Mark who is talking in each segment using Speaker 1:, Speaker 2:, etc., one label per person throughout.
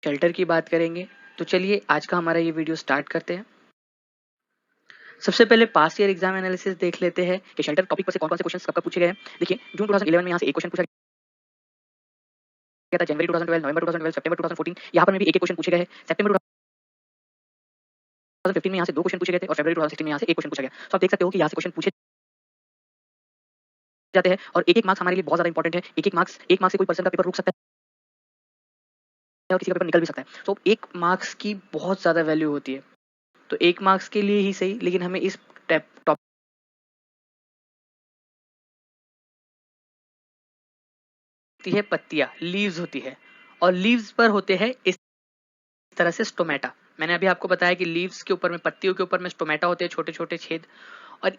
Speaker 1: Shelter की बात करेंगे। तो चलिए आज का हमारा ये वीडियो स्टार्ट करते हैं। सबसे पहले पास्ट ईयर एग्जाम एनालिसिस देख लेते हैं कि शेल्टर टॉपिक पर से कौन-कौन से क्वेश्चंस कब-कब पूछे गए हैं। देखिए जून 2011 में यहाँ से एक क्वेश्चन पूछा गया था, जनवरी 2012, नवंबर 2012, सितंबर 2014 यहाँ पर में भी एक-एक क्वेश्चन पूछे गए हैं। सितंबर 2015 में यहाँ से 2 क्वेश्चन पूछे गए थे और फरवरी 2016 में यहाँ से 1 क्वेश्चन पूछा गया। तो आप देख सकते हो कि यहाँ से क्वेश्चन पूछे जाते हैं और एक-एक मार्क्स हमारे लिए बहुत ज़्यादा इंपॉर्टेंट है। एक-एक मार्क्स, 1 मार्क्स से कोई पर्सन का पेपर रुक सकता है और किसी का पेपर निकल भी सकता है। तो 1 मार्क्स की बहुत ज़्यादा वैल्यू होती है। तो 1 मार्क्स के लिए ही सही, लेकिन हमें इस टॉपिक है पत्तियां, लीव्स होती है और लीव्स पर होते हैं इस तरह से स्टोमेटा। मैंने अभी आपको बताया कि लीव्स के ऊपर में, पत्तियों के ऊपर में स्टोमेटा होते हैं, छोटे छोटे छेद, और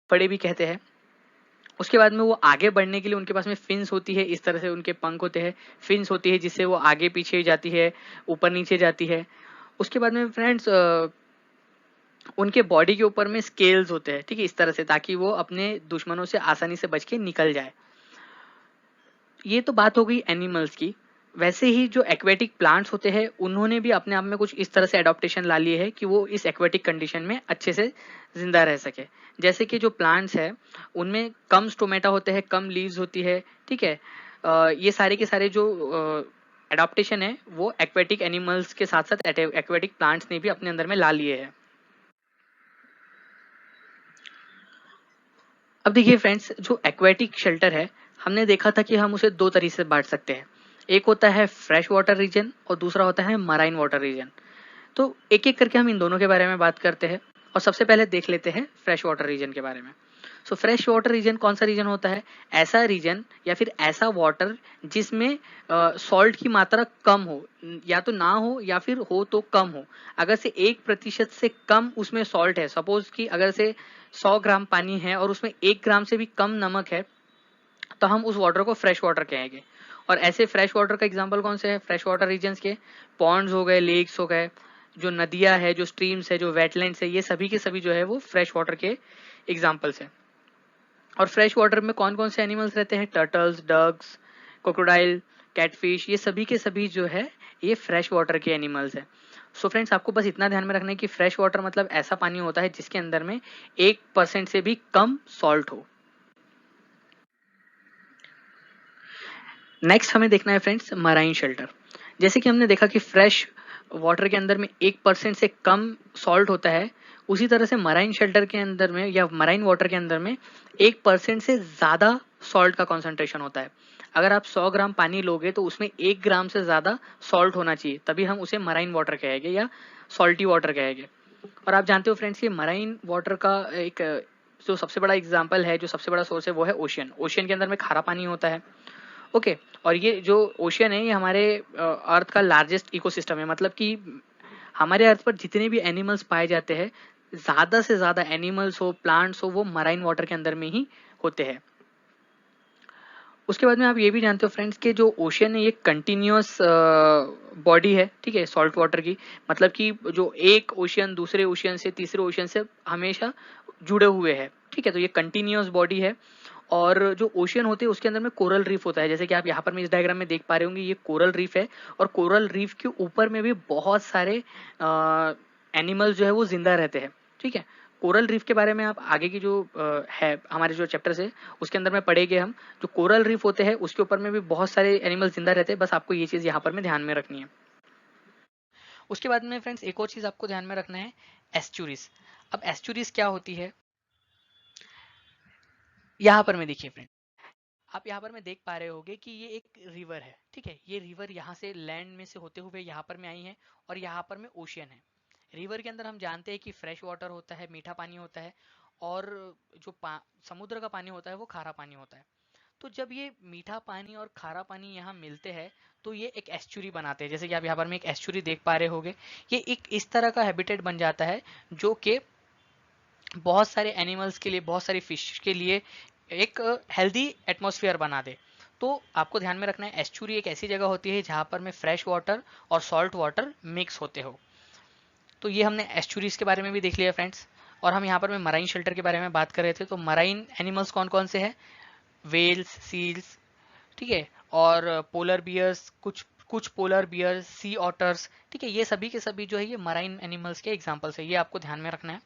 Speaker 1: फड़े भी कहते हैं। उसके बाद में वो आगे बढ़ने के लिए उनके पास में फिन्स होती है, इस तरह से उनके पंख होते हैं, फिन्स होती है जिससे वो आगे पीछे जाती है, ऊपर नीचे जाती है। उसके बाद में फ्रेंड्स उनके बॉडी के ऊपर में स्केल्स होते हैं, ठीक है, इस तरह से, ताकि वो अपने दुश्मनों से आसानी से बच के निकल जाए। ये तो बात हो गई एनिमल्स की। वैसे ही जो एक्वेटिक प्लांट्स होते हैं उन्होंने भी अपने आप में कुछ इस तरह से एडॉप्टेशन ला लिए है कि वो इस एक्वेटिक कंडीशन में अच्छे से जिंदा रह सके। जैसे कि जो प्लांट्स है उनमें कम स्टोमेटा होते हैं, कम लीव्स होती है, ठीक है। ये सारे के सारे जो एडॉप्टेशन है वो एक्वेटिक एनिमल्स के साथ साथ एक्वेटिक प्लांट्स ने भी अपने अंदर में ला लिए हैं। अब देखिए फ्रेंड्स, जो एक्वेटिक शेल्टर है हमने देखा था कि हम उसे दो तरीके से बांट सकते हैं। एक होता है फ्रेश वाटर रीजन और दूसरा होता है मराइन वाटर रीजन। तो एक एक करके हम इन दोनों के बारे में बात करते हैं और सबसे पहले देख लेते हैं फ्रेश वाटर रीजन के बारे में। सो फ्रेश वाटर रीजन कौन सा रीजन होता है? ऐसा रीजन या फिर ऐसा वाटर जिसमें सॉल्ट की मात्रा कम हो, या तो ना हो या फिर हो तो कम हो। अगर से 1% से कम उसमें सॉल्ट है, सपोज कि अगर से 100 ग्राम पानी है और उसमें 1 ग्राम से भी कम नमक है, तो हम उस वाटर को फ्रेश वाटर कहेंगे। और ऐसे फ्रेश वाटर का एग्जांपल कौन से है फ्रेश वाटर रीजन्स के? पॉन्ड्स हो गए, लेक्स हो गए, जो नदियां है, जो स्ट्रीम्स है, जो वेटलैंड्स है, ये सभी के सभी जो है वो फ्रेश वाटर के एग्जांपल्स है। और फ्रेश वाटर में कौन कौन से एनिमल्स रहते हैं? टर्टल्स, डग्स, क्रोकोडाइल, कैटफिश, ये सभी के सभी जो है ये फ्रेश वाटर के एनिमल्स है। सो फ्रेंड्स, आपको बस इतना ध्यान में रखना है कि फ्रेश वाटर मतलब ऐसा पानी होता है जिसके अंदर में 1% से भी कम सॉल्ट हो। नेक्स्ट हमें देखना है फ्रेंड्स मराइन शेल्टर। जैसे कि हमने देखा कि फ्रेश वाटर के अंदर में 1% से कम सॉल्ट होता है, उसी तरह से मराइन शेल्टर के अंदर में या मराइन वाटर के अंदर में 1% से ज़्यादा सॉल्ट का कॉन्सेंट्रेशन होता है। अगर आप 100 ग्राम पानी लोगे तो उसमें 1 ग्राम से ज़्यादा सॉल्ट होना चाहिए, तभी हम उसे मराइन वाटर कहेंगे या सॉल्टी वाटर कहेंगे। और आप जानते हो फ्रेंड्स, ये मराइन वाटर का एक जो सबसे बड़ा एग्जाम्पल है, जो सबसे बड़ा सोर्स है, वो है ओशियन। ओशियन के अंदर में खारा पानी होता है, ओके। और ये जो ओशियन है ये हमारे अर्थ का लार्जेस्ट इकोसिस्टम है। मतलब कि हमारे अर्थ पर जितने भी एनिमल्स पाए जाते हैं, ज्यादा से ज्यादा एनिमल्स हो, प्लांट्स हो, वो मराइन वाटर के अंदर में ही होते हैं। उसके बाद में आप ये भी जानते हो फ्रेंड्स कि जो ओशियन है ये कंटिन्यूअस बॉडी है, ठीक है, सॉल्ट वाटर की। मतलब कि जो एक ओशियन दूसरे ओशियन से, तीसरे ओशियन से हमेशा जुड़े हुए हैं, ठीक है। तो ये कंटिन्यूअस बॉडी है। और जो ओशियन होते हैं उसके अंदर में कोरल रीफ होता है, जैसे कि आप यहाँ पर में इस डायग्राम में देख पा रहे होंगे, ये कोरल रीफ है। और कोरल रीफ के ऊपर में भी बहुत सारे एनिमल्स जो है वो जिंदा रहते हैं, ठीक है। कोरल रीफ के बारे में आप आगे की जो है हमारे जो चैप्टर है उसके अंदर में पढ़ेंगे हम। जो कोरल रीफ होते हैं उसके ऊपर में भी बहुत सारे एनिमल्स जिंदा रहते हैं, बस आपको ये चीज यहाँ पर में ध्यान में रखनी है। उसके बाद में फ्रेंड्स एक और चीज आपको ध्यान में रखना है, एस्चुरीज। अब एस्चुरीज क्या होती है, यहाँ पर में देखिए फ्रेंड, आप यहाँ पर में देख पा रहे होगे कि ये एक रिवर है, ठीक है। ये रिवर यहाँ से लैंड में से होते हुए यहाँ पर में आई है और यहाँ पर में ओशियन है। रिवर के अंदर हम जानते हैं कि फ्रेश वाटर होता है, मीठा पानी होता है, और जो समुद्र का पानी होता है वो खारा पानी होता है। तो जब ये मीठा पानी और खारा पानी यहाँ मिलते हैं तो ये एक एस्चुरी बनाते हैं। जैसे कि आप यहाँ पर में एक एस्चुरी देख पा रहे होगे, ये एक इस तरह का हैबिटेट बन जाता है जो कि बहुत सारे एनिमल्स के लिए, बहुत सारी फिश के लिए एक हेल्दी एटमॉस्फेयर बना दे। तो आपको ध्यान में रखना है, एस्चुरी एक ऐसी जगह होती है जहाँ पर में फ्रेश वाटर और सॉल्ट वाटर मिक्स होते हो। तो ये हमने एस्चुरीज के बारे में भी देख लिया फ्रेंड्स। और हम यहाँ पर में मराइन शेल्टर के बारे में बात कर रहे थे, तो मराइन एनिमल्स कौन कौन से हैं? वेल्स, सील्स, ठीक है, और पोलर बियर्स, कुछ कुछ पोलर बियर्स, सी ऑटर्स, ठीक है, ये सभी के सभी जो है ये मराइन एनिमल्स के एग्जांपल्स है, ये आपको ध्यान में रखना है।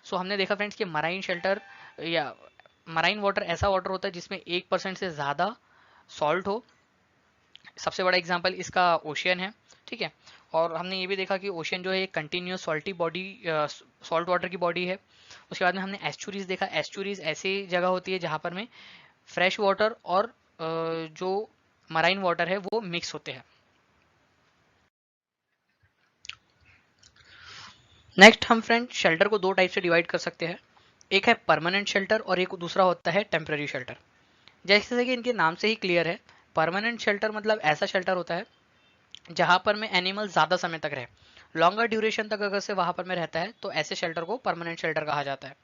Speaker 1: सो हमने देखा फ्रेंड्स कि मराइन शेल्टर या मराइन वाटर ऐसा वाटर होता है जिसमें 1% से ज़्यादा सॉल्ट हो। सबसे बड़ा एग्जांपल इसका ओशियन है, ठीक है। और हमने ये भी देखा कि ओशियन जो है एक continuous salty body, salt water की बॉडी है। उसके बाद में हमने एस्चुरीज देखा। एस्चुरीज ऐसी जगह होती है जहाँ पर में फ्रेश वाटर और जो मराइन वाटर है वो मिक्स होते हैं। नेक्स्ट हम फ्रेंड शेल्टर को दो टाइप से डिवाइड कर सकते हैं। एक है परमानेंट शेल्टर और एक दूसरा होता है टेम्पररी शेल्टर। जैसे कि इनके नाम से ही क्लियर है, परमानेंट शेल्टर मतलब ऐसा शेल्टर होता है जहां पर में एनिमल ज्यादा समय तक रहे, लॉन्गर ड्यूरेशन तक अगर से वहां पर में रहता है तो ऐसे शेल्टर को परमानेंट शेल्टर कहा जाता है।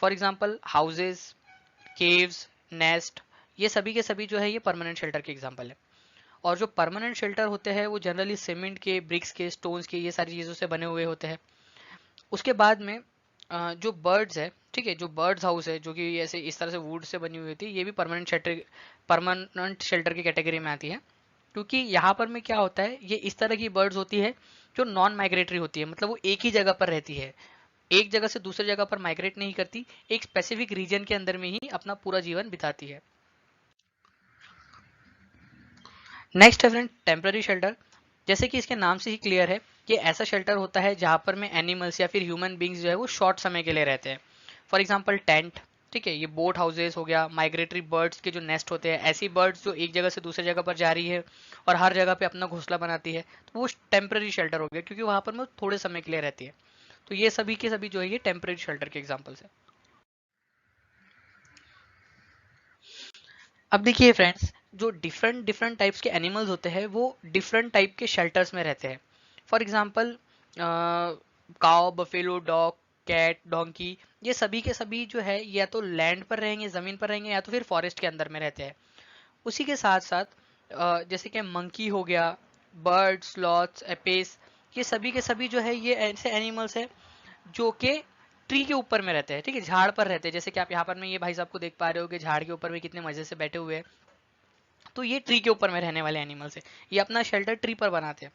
Speaker 1: For example houses, caves, nest, ये सभी के सभी जो है ये परमानेंट शेल्टर के एग्जाम्पल है। और जो परमानेंट शेल्टर होते हैं वो जनरली सीमेंट के, ब्रिक्स के, स्टोन्स के, ये सारी चीज़ों से बने हुए होते हैं। उसके बाद में जो बर्ड्स है, ठीक है, जो बर्ड्स हाउस है जो कि ऐसे इस तरह से वुड से बनी हुई होती है, ये भी परमानेंट शेल्टर की कैटेगरी में आती है। क्योंकि यहाँ पर में क्या होता है, ये इस तरह की बर्ड्स होती है जो नॉन माइग्रेटरी होती है, मतलब वो एक ही जगह पर रहती है, एक जगह से दूसरी जगह पर माइग्रेट नहीं करती, एक स्पेसिफिक रीजन के अंदर में ही अपना पूरा जीवन बिताती है। नेक्स्ट है फ्रेंड टेम्पररी शेल्टर। जैसे कि इसके नाम से ही क्लियर है, ये ऐसा शेल्टर होता है जहाँ पर में एनिमल्स या फिर ह्यूमन बींग्स जो है वो शॉर्ट समय के लिए रहते हैं। फॉर एग्जाम्पल टेंट, ठीक है, ये बोट हाउसेस हो गया, माइग्रेटरी बर्ड्स के जो नेस्ट होते हैं, ऐसी बर्ड्स जो एक जगह से दूसरी जगह पर जा रही है और हर जगह पे अपना घोंसला बनाती है, तो वो टेम्पररी शेल्टर हो गया, क्योंकि वहां पर वो थोड़े समय के लिए रहती है। तो ये सभी के सभी जो है ये टेम्पररी शेल्टर के एग्जाम्पल्स है। अब देखिए फ्रेंड्स, जो डिफरेंट डिफरेंट टाइप्स के एनिमल्स होते हैं वो डिफरेंट टाइप के शेल्टर्स में रहते हैं। For example cow, buffalo, dog, cat, donkey, ये सभी के सभी जो है या तो लैंड पर रहेंगे, ज़मीन पर रहेंगे, या तो फिर फॉरेस्ट के अंदर में रहते हैं। उसी के साथ साथ जैसे कि मंकी हो गया, बर्ड, स्लॉथ्स, एपेस, ये सभी के सभी जो है ये ऐसे एनिमल्स है जो कि ट्री के ऊपर में रहते हैं, ठीक है, झाड़ पर रहते हैं। जैसे कि आप यहाँ पर में ये भाई साहब को देख पा रहे हो कि झाड़ के ऊपर में कितने मजे से बैठे हुए हैं। तो ये ट्री के ऊपर में रहने वाले एनिमल्स है, ये अपना शेल्टर ट्री पर बनाते हैं।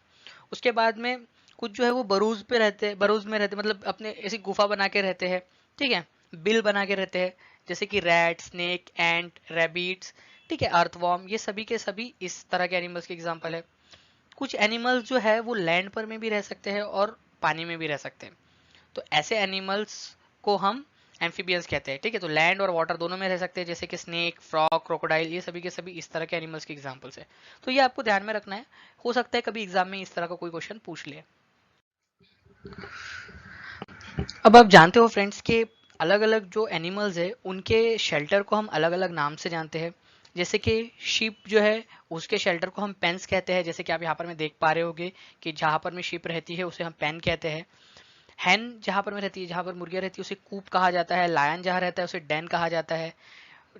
Speaker 1: उसके बाद में कुछ जो है वो बरूज पे रहते हैं, बरूज में रहते हैं, मतलब अपने ऐसी गुफा बना के रहते हैं, ठीक है, बिल बना के रहते हैं, जैसे कि रैट, स्नेक, एंट, रैबिट्स, ठीक है, अर्थवॉर्म, ये सभी के सभी इस तरह के एनिमल्स के एग्जाम्पल है। कुछ एनिमल्स जो है वो लैंड पर में भी रह सकते हैं और पानी में भी रह सकते हैं, तो ऐसे एनिमल्स को हम एम्फीबियंस कहते हैं, ठीक है। तो लैंड और वाटर दोनों में रह सकते हैं, जैसे कि स्नेक, फ्रॉग, क्रोकोडाइल, ये सभी के सभी इस तरह के एनिमल्स के एग्जांपल्स है। तो ये आपको ध्यान में रखना है, हो सकता है कभी एग्जाम में इस तरह का कोई क्वेश्चन पूछ ले। अब आप जानते हो फ्रेंड्स कि अलग अलग जो एनिमल्स है उनके शेल्टर को हम अलग अलग नाम से जानते हैं। जैसे कि शिप जो है उसके शेल्टर को हम पेन्स कहते हैं, जैसे कि आप यहाँ पर में देख पा रहे होगे कि जहाँ पर में शिप रहती है उसे हम पेन कहते हैं। हैन जहाँ पर में रहती है, जहाँ पर मुर्गियाँ रहती है, उसे कूप कहा जाता है। लायन जहाँ रहता है उसे डेन कहा जाता है।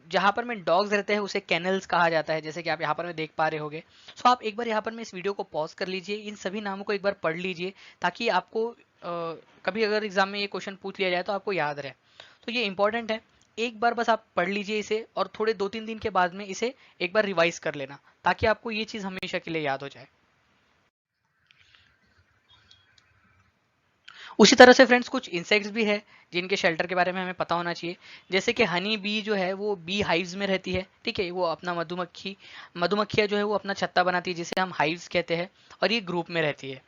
Speaker 1: जहाँ पर में डॉग्स रहते हैं उसे कैनल्स कहा जाता है, जैसे कि आप यहाँ पर में देख पा रहे होगे। सो आप एक बार यहाँ पर में इस वीडियो को पॉज कर लीजिए, इन सभी नामों को एक बार पढ़ लीजिए, ताकि आपको कभी अगर एग्जाम में ये क्वेश्चन पूछ लिया जाए तो आपको याद रहे। तो ये इंपॉर्टेंट है, एक बार बस आप पढ़ लीजिए इसे और थोड़े 2-3 दिन के बाद में इसे एक बार रिवाइज कर लेना, ताकि आपको ये चीज़ हमेशा के लिए याद हो जाए। उसी तरह से फ्रेंड्स कुछ इंसेक्ट्स भी है जिनके शेल्टर के बारे में हमें पता होना चाहिए। जैसे कि हनी बी जो है वो बी हाइव्स में रहती है, ठीक है, वो अपना मधुमक्खियाँ जो है वो अपना छत्ता बनाती है, जिसे हम हाइव्स कहते हैं, और ये ग्रुप में रहती है।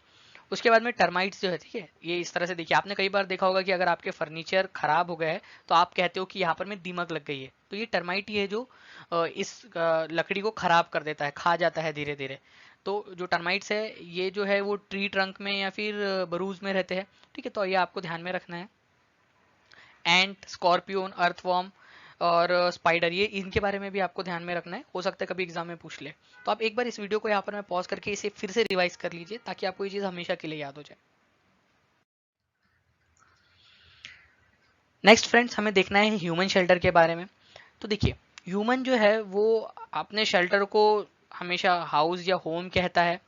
Speaker 1: उसके बाद में टर्माइट्स जो है, ठीक है, ये इस तरह से देखिए, आपने कई बार देखा होगा कि अगर आपके फर्नीचर खराब हो गए हैं तो आप कहते हो कि यहाँ पर में दीमक लग गई है, तो ये टर्माइट ही है जो इस लकड़ी को खराब कर देता है, खा जाता है धीरे धीरे। तो जो टर्माइट्स है ये जो है वो ट्री ट्रंक में या फिर बरूज में रहते हैं, ठीक है, तो ये आपको ध्यान में रखना है। एंट, स्कॉर्पियन, अर्थवॉर्म और स्पाइडर, ये इनके बारे में भी आपको ध्यान में रखना है, हो सकता है कभी एग्जाम में पूछ ले। तो आप एक बार इस वीडियो को यहाँ पर मैं पॉज करके इसे फिर से रिवाइज कर लीजिए, ताकि आपको ये चीज़ हमेशा के लिए याद हो जाए। नेक्स्ट फ्रेंड्स हमें देखना है ह्यूमन शेल्टर के बारे में। तो देखिए, ह्यूमन जो है वो अपने शेल्टर को हमेशा हाउस या होम कहता है,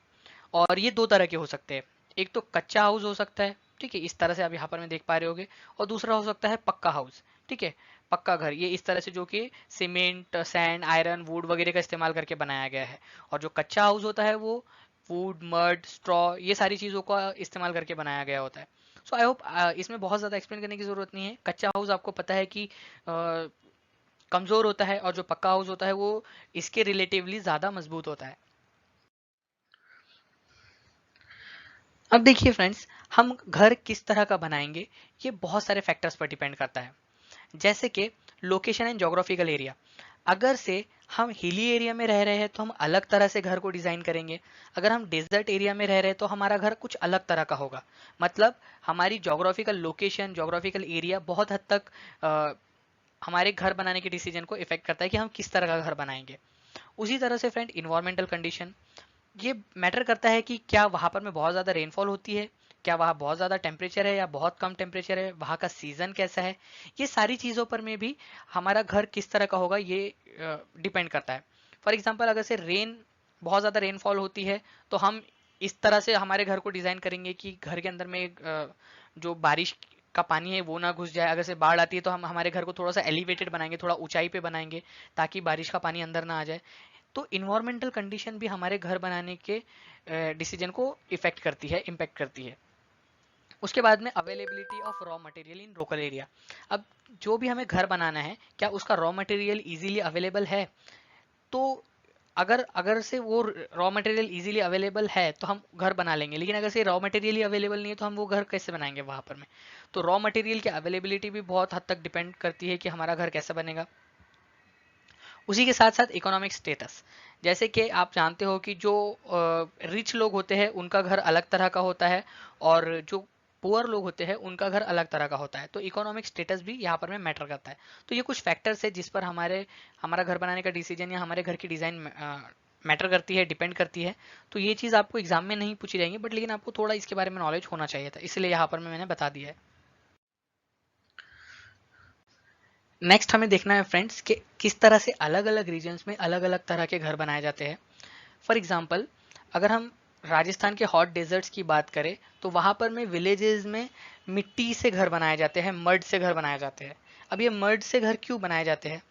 Speaker 1: और ये दो तरह के हो सकते हैं। एक तो कच्चा हाउस हो सकता है, ठीक है, इस तरह से आप यहाँ पर में देख पा रहे होगे। और दूसरा हो सकता है पक्का हाउस, ठीक है, पक्का घर, ये इस तरह से जो कि सीमेंट, सैंड, आयरन, वुड वगैरह का इस्तेमाल करके बनाया गया है। और जो कच्चा हाउस होता है वो वुड, मड, स्ट्रॉ, ये सारी चीज़ों का इस्तेमाल करके बनाया गया होता है। सो आई होप इसमें बहुत ज़्यादा एक्सप्लेन करने की ज़रूरत नहीं है। कच्चा हाउस आपको पता है कि कमज़ोर होता है, और जो पक्का हाउस होता है वो इसके रिलेटिवली ज़्यादा मजबूत होता है। अब देखिए फ्रेंड्स, हम घर किस तरह का बनाएंगे ये बहुत सारे फैक्टर्स पर डिपेंड करता है। जैसे कि लोकेशन एंड जोग्राफिकल एरिया। अगर से हम हिली एरिया में रह रहे हैं तो हम अलग तरह से घर को डिज़ाइन करेंगे। अगर हम डेजर्ट एरिया में रह रहे हैं तो हमारा घर कुछ अलग तरह का होगा। मतलब हमारी जोग्राफिकल लोकेशन, जोग्राफिकल एरिया बहुत हद तक अ, हमारे घर बनाने के डिसीजन को इफेक्ट करता है कि हम किस तरह का घर बनाएंगे। उसी तरह से फ्रेंड, इन्वायरमेंटल कंडीशन, ये मैटर करता है कि क्या वहाँ पर में बहुत ज़्यादा रेनफॉल होती है, क्या वहाँ बहुत ज़्यादा टेम्परेचर है या बहुत कम टेम्परेचर है, वहाँ का सीज़न कैसा है। ये सारी चीज़ों पर में भी हमारा घर किस तरह का होगा ये डिपेंड करता है। फॉर एग्जांपल, अगर से बहुत ज़्यादा रेनफॉल होती है तो हम इस तरह से हमारे घर को डिज़ाइन करेंगे कि घर के अंदर में जो बारिश का पानी है वो ना घुस जाए। अगर से बाढ़ आती है तो हम हमारे घर को थोड़ा सा एलिवेटेड बनाएंगे, थोड़ा ऊंचाई पे बनाएंगे, ताकि बारिश का पानी अंदर ना आ जाए। तो इन्वायरमेंटल कंडीशन भी हमारे घर बनाने के डिसीजन को इफेक्ट करती है, इम्पेक्ट करती है। उसके बाद में availability of raw material in local area. अब जो भी हमें घर बनाना है, क्या उसका रॉ मटेरियल इजीली अवेलेबल है? तो अगर अगर से वो रॉ मटेरियल इजीली अवेलेबल है तो हम घर बना लेंगे, लेकिन अगर से रॉ मटेरियल ही अवेलेबल नहीं है तो हम वो घर कैसे बनाएंगे वहां पर में। तो रॉ मटेरियल की अवेलेबिलिटी भी बहुत हद तक डिपेंड करती है कि हमारा घर कैसा बनेगा। उसी के साथ साथ इकोनॉमिक स्टेटस। जैसे कि आप जानते हो कि जो रिच लोग होते हैं उनका घर अलग तरह का होता है, और जो पुअर लोग होते हैं उनका घर अलग तरह का होता है। तो इकोनॉमिक स्टेटस भी यहाँ पर में मैटर करता है। तो ये कुछ फैक्टर्स है जिस पर हमारा घर बनाने का डिसीजन या हमारे घर की डिज़ाइन मैटर करती है, डिपेंड करती है। तो ये चीज़ आपको एग्जाम में नहीं पूछी जाएंगी, बट लेकिन आपको थोड़ा इसके बारे में नॉलेज होना चाहिए था, इसलिए यहाँ पर मैंने बता दिया है। नेक्स्ट हमें देखना है फ्रेंड्स कि किस तरह से अलग अलग रीजन्स में अलग अलग तरह के घर बनाए जाते हैं। फॉर एग्जाम्पल, अगर हम राजस्थान के हॉट डेजर्ट्स की बात करें तो वहाँ पर में विलेजेस में मिट्टी से घर बनाए जाते हैं, मड से घर बनाए जाते हैं। अब ये मड से घर क्यों बनाए जाते हैं?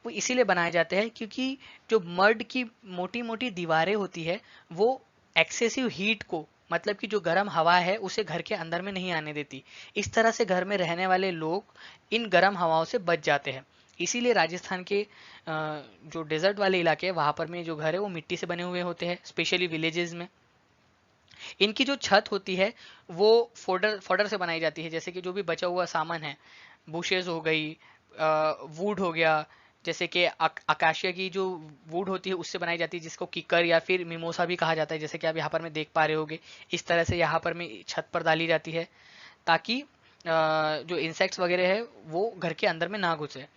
Speaker 1: वो इसीलिए बनाए जाते हैं क्योंकि जो मड की मोटी मोटी दीवारें होती है वो एक्सेसिव हीट को, मतलब कि जो गर्म हवा है उसे घर के अंदर में नहीं आने देती। इस तरह से घर में रहने वाले लोग इन गर्म हवाओं से बच जाते हैं। इसीलिए राजस्थान के जो डेजर्ट वाले इलाके हैं वहाँ पर में जो घर है वो मिट्टी से बने हुए होते हैं, स्पेशली विलेजेस में। इनकी जो छत होती है वो फोडर फोडर से बनाई जाती है। जैसे कि जो भी बचा हुआ सामान है, बुशेस हो गई, वुड हो गया, जैसे कि अकाशिया की जो वुड होती है उससे बनाई जाती है, जिसको किकर या फिर मिमोसा भी कहा जाता है, जैसे कि आप यहाँ पर में देख पा रहे होगे। इस तरह से यहाँ पर में छत पर डाली जाती है ताकि जो इंसेक्ट्स वगैरह है वो घर के अंदर में ना घुसे।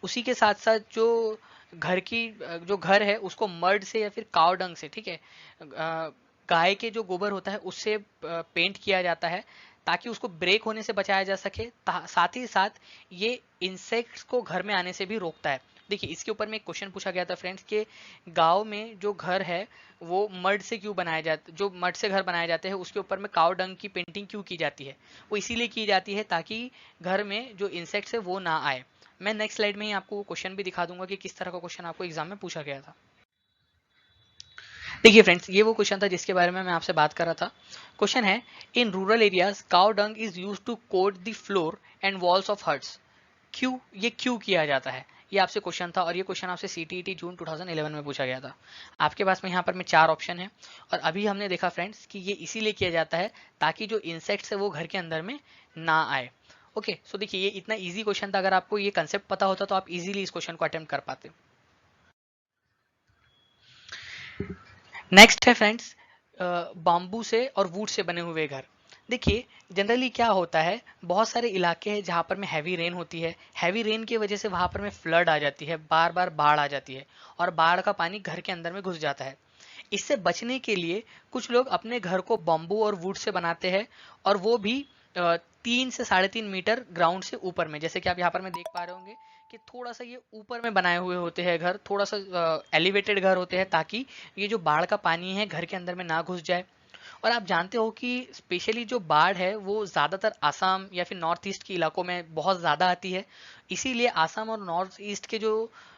Speaker 1: उसी के साथ साथ जो जो घर है उसको मर्ड से या फिर काव डंग से, ठीक है, गाय के जो गोबर होता है उससे पेंट किया जाता है ताकि उसको ब्रेक होने से बचाया जा सके। साथ ही साथ ये इंसेक्ट्स को घर में आने से भी रोकता है। देखिए, इसके ऊपर में एक क्वेश्चन पूछा गया था फ्रेंड्स कि गांव में जो घर है वो मड से क्यों बनाया जाता, जो मड से घर बनाए जाते हैं उसके ऊपर में काव डंग की पेंटिंग क्यों की जाती है? वो इसीलिए की जाती है ताकि घर में जो इंसेक्ट्स है वो ना आए। मैं नेक्स्ट स्लाइड में ही आपको वो क्वेश्चन भी दिखा दूंगा कि किस तरह का क्वेश्चन आपको एग्जाम में पूछा गया था। देखिए फ्रेंड्स, ये वो क्वेश्चन था जिसके बारे में मैं आपसे बात कर रहा था। क्वेश्चन है, in rural areas cow dung is use to coat the floor and walls of huts. क्यों, ये क्यों किया जाता है? ये आपसे क्वेश्चन था, और ये क्वेश्चन आपसे सीटीईटी जून 2011 में पूछा गया था। आपके पास में यहाँ पर में 4 ऑप्शन है, और अभी हमने देखा फ्रेंड्स कि ये इसीलिए किया जाता है ताकि जो इंसेक्ट्स है वो घर के अंदर में ना आए। ओके, सो देखिए, ये इतना इजी क्वेश्चन था, अगर आपको ये कंसेप्ट पता होता तो आप इजीली इस क्वेश्चन को अटेम्प्ट कर पाते। नेक्स्ट है फ्रेंड्स, बाम्बू से और वुड से बने हुए घर। देखिए, जनरली क्या होता है, बहुत सारे इलाके हैं जहाँ पर में हैवी रेन होती है। हैवी रेन की वजह से वहाँ पर में फ्लड आ जाती है, बार बार बाढ़ आ जाती है, और बाढ़ का पानी घर के अंदर में घुस जाता है। इससे बचने के लिए कुछ लोग अपने घर को बम्बू और वुड से बनाते हैं, और वो भी 3 से 3.5 मीटर ग्राउंड से ऊपर में। जैसे कि आप यहाँ पर में देख पा रहे होंगे कि थोड़ा सा ये ऊपर में बनाए हुए होते हैं घर, थोड़ा सा एलिवेटेड घर होते हैं ताकि ये जो बाढ़ का पानी है घर के अंदर में ना घुस जाए। और आप जानते हो कि स्पेशली जो बाढ़ है वो ज़्यादातर आसाम या फिर नॉर्थ ईस्ट के इलाकों में बहुत ज़्यादा आती है। इसीलिए आसाम और नॉर्थ ईस्ट के जो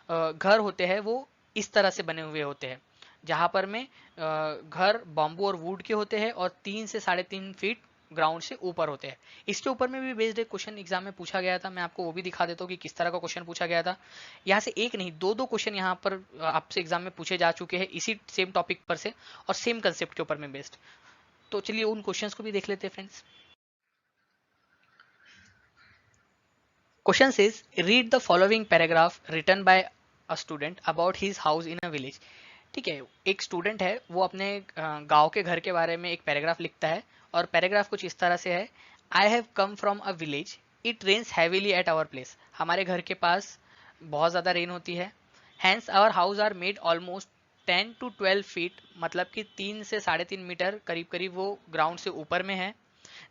Speaker 1: घर होते हैं वो इस तरह से बने हुए होते हैं, जहाँ पर में घर बॉम्बू और वुड के होते हैं और 3 से 3.5 फीट ग्राउंड से ऊपर होते हैं। इसके ऊपर में भी बेस्ड एक क्वेश्चन एग्जाम में पूछा गया था, मैं आपको वो भी दिखा देता हूँ कि किस तरह का क्वेश्चन पूछा गया था। यहाँ से एक नहीं, दो दो क्वेश्चन यहाँ पर आपसे एग्जाम में पूछे जा चुके हैं इसी सेम टॉपिक पर से और सेम कंसेप्ट के ऊपर में बेस्ड। तो चलिए उन क्वेश्चंस को भी देख लेते हैं friends. Question is read the following paragraph written by a student about his house in a village. ठीक है, एक स्टूडेंट है वो अपने गांव के घर के बारे में एक पैराग्राफ लिखता है और पैराग्राफ कुछ इस तरह से है। I have come from a village, it rains heavily at our place. हमारे घर के पास बहुत ज़्यादा रेन होती है। Hence our house are made almost 10 to 12 feet, मतलब कि 3 से 3.5 मीटर करीब करीब वो ग्राउंड से ऊपर में है।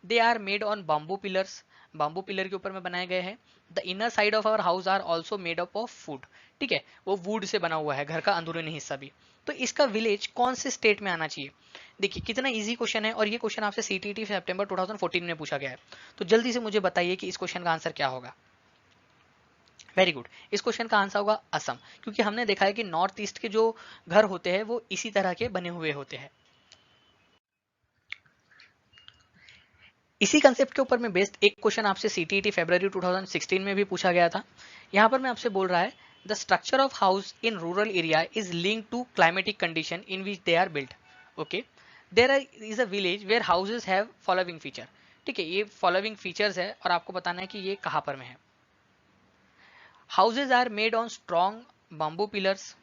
Speaker 1: They are made on bamboo pillars, bamboo pillar के ऊपर में बनाए गए हैं। The inner side of our house are also made up of wood. ठीक है, वो वुड से बना हुआ है घर का अंदरूनी हिस्सा भी। तो इसका विलेज कौन से स्टेट में आना चाहिए? देखिए कितना इजी क्वेश्चन है और ये क्वेश्चन आपसे सीटीटी सितंबर 2014 में पूछा गया है। तो जल्दी से मुझे बताइए कि इस क्वेश्चन का आंसर क्या होगा। वेरी गुड, इस क्वेश्चन का आंसर होगा असम, क्योंकि हमने देखा है कि नॉर्थ ईस्ट के जो घर होते हैं वो इसी तरह के बने हुए होते हैं। इसी कंसेप्ट के ऊपर में बेस्ड एक क्वेश्चन आपसे सीटीटी फरवरी 2016 में भी पूछा गया था। यहाँ पर मैं आपसे बोल रहा है the structure of house in rural area is link to climatic condition in which they are built. Okay, there is a village where houses have following feature. ठीक है, ये फॉलोइंग फीचर्स है और आपको बताना है कि ये कहाँ पर में है। Houses are made on strong bamboo pillars,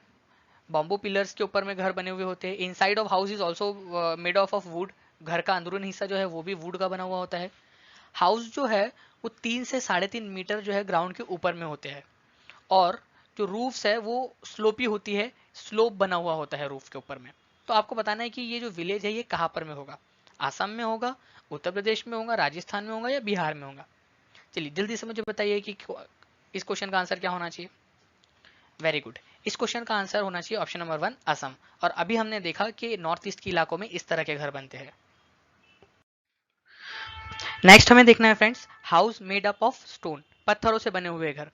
Speaker 1: bamboo pillars के ऊपर में घर बने हुए होते हैं। Inside of house is also made of wood, घर का अंदरूनी हिस्सा जो है वो भी वुड का बना हुआ होता है। हाउस जो है वो 3 से 3.5 मीटर जो है ग्राउंड के ऊपर में होते हैं और जो रूफ्स है वो स्लोपी होती है, स्लोप बना हुआ होता है रूफ के ऊपर में। तो आपको बताना है कि ये जो विलेज है ये कहाँ पर में होगा। आसाम में होगा, उत्तर प्रदेश में होगा, राजस्थान में होगा या बिहार में होगा। चलिए जल्दी से मुझे बताइए कि इस क्वेश्चन का आंसर क्या होना चाहिए। वेरी गुड, इस क्वेश्चन का आंसर होना चाहिए ऑप्शन नंबर 1 असम। और अभी हमने देखा कि नॉर्थ ईस्ट के इलाकों में इस तरह के घर बनते हैं। नेक्स्ट हमें देखना है friends, house made up of stone, पत्थरों से बने हुए घर।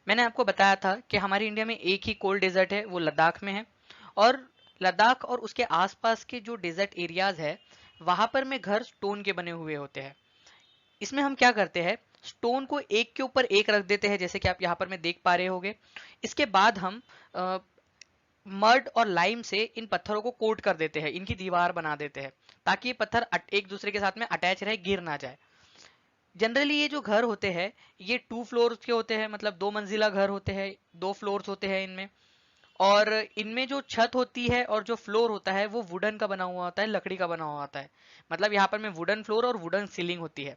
Speaker 1: मैंने आपको बताया था कि हमारी इंडिया में एक ही कोल्ड डेजर्ट है, वो लद्दाख में है। और लद्दाख और उसके आसपास के जो डेजर्ट एरियाज है वहां पर में घर स्टोन के बने हुए होते हैं। इसमें हम क्या करते हैं, स्टोन को एक के ऊपर एक रख देते हैं, जैसे कि आप यहाँ पर में देख पा रहे होंगे। इसके बाद हम मड और लाइम से इन पत्थरों को कोट कर देते हैं, इनकी दीवार बना देते हैं ताकि ये पत्थर एक दूसरे के साथ में अटैच रहे, गिर ना जाए। जनरली ये जो घर होते हैं ये 2 फ्लोर के होते हैं, मतलब 2 मंजिला घर होते हैं, 2 फ्लोर्स होते हैं इनमें। और इनमें जो छत होती है और जो फ्लोर होता है वो वुडन का बना हुआ होता है, लकड़ी का बना हुआ होता है। मतलब यहाँ पर में वुडन फ्लोर और वुडन सीलिंग होती है।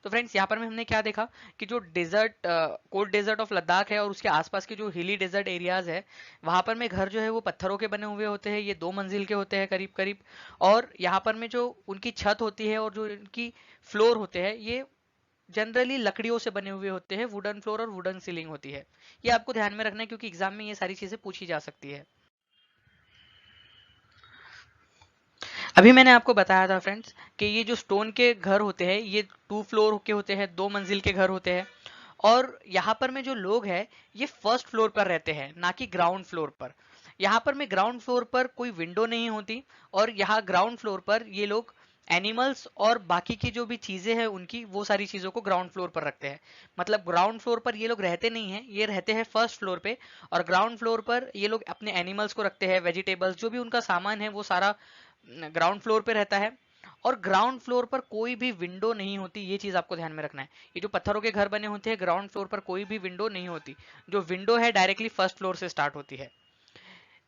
Speaker 1: तो फ्रेंड्स यहाँ पर में हमने क्या देखा कि जो desert cold desert of Ladakh है और उसके आसपास के जो हिली डेजर्ट एरियाज है वहां पर में घर जो है वो पत्थरों के बने हुए होते हैं, ये 2 मंजिल के होते हैं करीब करीब। और यहाँ पर में जो उनकी छत होती है और जो इनकी फ्लोर होते हैं ये जनरली लकड़ियों से बने हुए होते हैं, वुडन फ्लोर और वुडन सीलिंग होती है। ये आपको ध्यान में रखना है क्योंकि एग्जाम में ये सारी चीजें पूछी जा सकती है। अभी मैंने आपको बताया था फ्रेंड्स कि ये जो स्टोन के घर होते हैं ये 2 फ्लोर के होते हैं, 2 मंजिल के घर होते हैं। और यहाँ पर में जो लोग हैं ये फर्स्ट फ्लोर पर रहते हैं, ना कि ग्राउंड फ्लोर पर। यहाँ पर में ग्राउंड फ्लोर पर कोई विंडो नहीं होती और यहाँ ग्राउंड फ्लोर पर ये लोग एनिमल्स और बाकी की जो भी चीजें हैं उनकी वो सारी चीजों को ग्राउंड फ्लोर पर रखते हैं। मतलब ग्राउंड फ्लोर पर ये लोग रहते नहीं हैं, ये रहते हैं फर्स्ट फ्लोर पे। और ग्राउंड फ्लोर पर ये लोग अपने एनिमल्स को रखते हैं, वेजिटेबल्स जो भी उनका सामान है वो सारा ग्राउंड फ्लोर पे रहता है। और ग्राउंड फ्लोर पर कोई भी विंडो नहीं होती, ये चीज आपको ध्यान में रखना है। ये जो पत्थरों के घर बने होते हैं ग्राउंड फ्लोर पर कोई भी विंडो नहीं होती, जो विंडो है डायरेक्टली फर्स्ट फ्लोर से स्टार्ट होती है।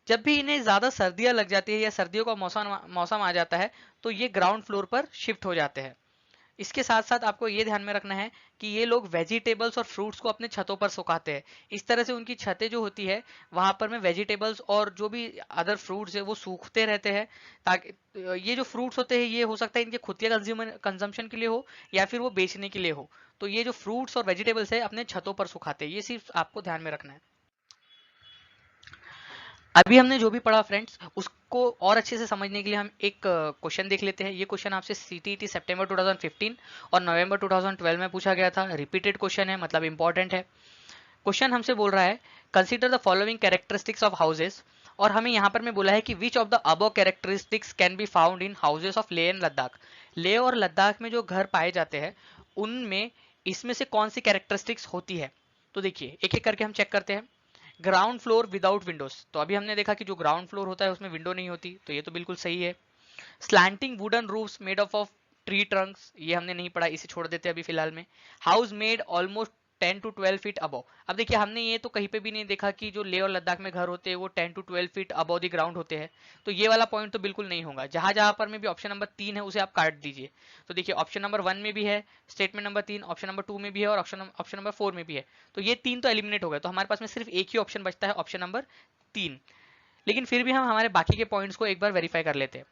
Speaker 1: जब भी इन्हें ज्यादा सर्दियां लग जाती है या सर्दियों का मौसम मौसम आ जाता है तो ये ग्राउंड फ्लोर पर शिफ्ट हो जाते हैं। इसके साथ साथ आपको ये ध्यान में रखना है कि ये लोग वेजिटेबल्स और फ्रूट्स को अपने छतों पर सुखाते हैं। इस तरह से उनकी छतें जो होती है वहां पर में वेजिटेबल्स और जो भी अदर फ्रूट्स है वो सूखते रहते हैं। ताकि ये जो फ्रूट्स होते हैं ये हो सकता है इनके खुद के कंजम्पशन के लिए हो या फिर वो बेचने के लिए हो। तो ये जो फ्रूट्स और वेजिटेबल्स है अपने छतों पर सुखाते हैं, ये सिर्फ आपको ध्यान में रखना है। अभी हमने जो भी पढ़ा फ्रेंड्स, उसको और अच्छे से समझने के लिए हम एक क्वेश्चन देख लेते हैं। ये क्वेश्चन आपसे सीटीईटी सितंबर 2015 और नवंबर 2012 में पूछा गया था। रिपीटेड क्वेश्चन है, मतलब इंपॉर्टेंट है। क्वेश्चन हमसे बोल रहा है consider the following characteristics of houses, और हमें यहाँ पर में बोला है कि which of the above characteristics can be found in houses of Leh and Ladakh. Leh और लद्दाख में जो घर पाए जाते हैं उनमें इसमें से कौन सी कैरेक्टरिस्टिक्स होती है। तो देखिए एक एक करके हम चेक करते हैं। ग्राउंड फ्लोर विदाउट विंडोज, तो अभी हमने देखा कि जो ग्राउंड फ्लोर होता है उसमें विंडो नहीं होती, तो ये तो बिल्कुल सही है। Slanting wooden roofs made of tree Trunks, ये हमने नहीं पढ़ा, इसे छोड़ देते हैं अभी फिलहाल में। House made almost 10 to 12 feet above, अब देखिए हमने ये तो कहीं पे भी नहीं देखा कि जो लेह और लद्दाख में घर होते हैं वो 10 to 12 feet above the ground होते हैं, तो ये वाला पॉइंट तो बिल्कुल नहीं होगा। जहां जहां पर में भी ऑप्शन नंबर 3 है उसे आप काट दीजिए। तो देखिए ऑप्शन नंबर 1 में भी है स्टेटमेंट नंबर 3, ऑप्शन नंबर 2 में भी है और ऑप्शन नंबर 4 में भी है, तो ये 3 तो एलिमिनेट हो गए, तो हमारे पास में सिर्फ एक ही ऑप्शन बचता है, ऑप्शन नंबर 3। लेकिन फिर भी हम हमारे बाकी के पॉइंट्स को एक बार वेरीफाई कर लेते हैं।